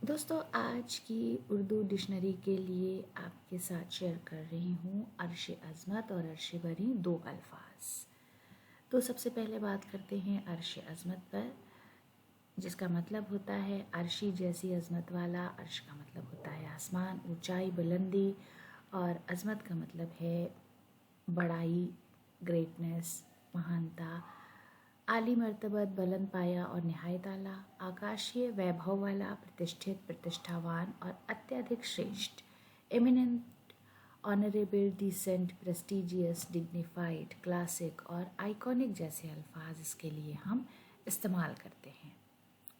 दोस्तों आज की उर्दू डिक्शनरी के लिए आपके साथ शेयर कर रही हूँ अर्श अज़मत और अर्श बरी दो अल्फाज। तो सबसे पहले बात करते हैं अर्श अज़मत पर, जिसका मतलब होता है अर्शी जैसी अज़मत वाला। अर्श का मतलब होता है आसमान, ऊंचाई, बुलंदी, और अज़मत का मतलब है बड़ाई, ग्रेटनेस, महानता, आली मर्तबत, बुलंद पाया और निहायत आला, आकाशीय वैभव वाला, प्रतिष्ठित, प्रतिष्ठावान और अत्यधिक श्रेष्ठ, eminent, honourable, decent, prestigious, dignified, classic और आइकॉनिक जैसे अल्फाज इसके लिए हम इस्तेमाल करते हैं।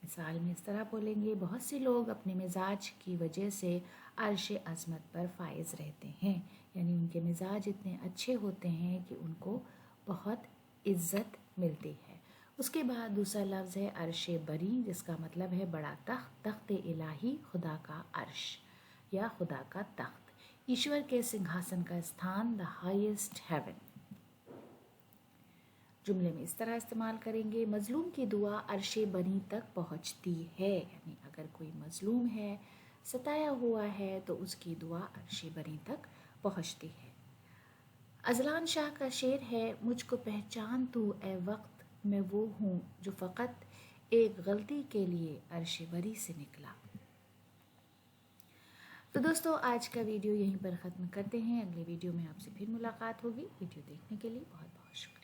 मिसाल में इस तरह बोलेंगे, बहुत से लोग अपने मिजाज की वजह से अर्श अज़मत पर फाइज रहते हैं, यानी उनके मिजाज इतने अच्छे होते हैं कि उनको बहुत इज्जत मिलती है। उसके बाद दूसरा लफ्ज़ है अर्श बरी, जिसका मतलब है बड़ा तख्त, तख्त इलाही, खुदा का अर्श या खुदा का तख्त, ईश्वर के सिंहासन का स्थान, द हाईएस्ट हेवन। जुमले में इस तरह इस्तेमाल करेंगे, मजलूम की दुआ अर्श बरी तक पहुँचती है, यानी अगर कोई मजलूम है, सताया हुआ है, तो उसकी दुआ अर्श बरी तक पहुँचती है। अजलान शाह का शेर है, मुझको पहचान तू ए वक्त, मैं वो हूँ जो फ़कत एक गलती के लिए अर्श बरी से निकला। तो दोस्तों आज का वीडियो यहीं पर ख़त्म करते हैं। अगले वीडियो में आपसे फिर मुलाकात होगी। वीडियो देखने के लिए बहुत बहुत शुक्रिया।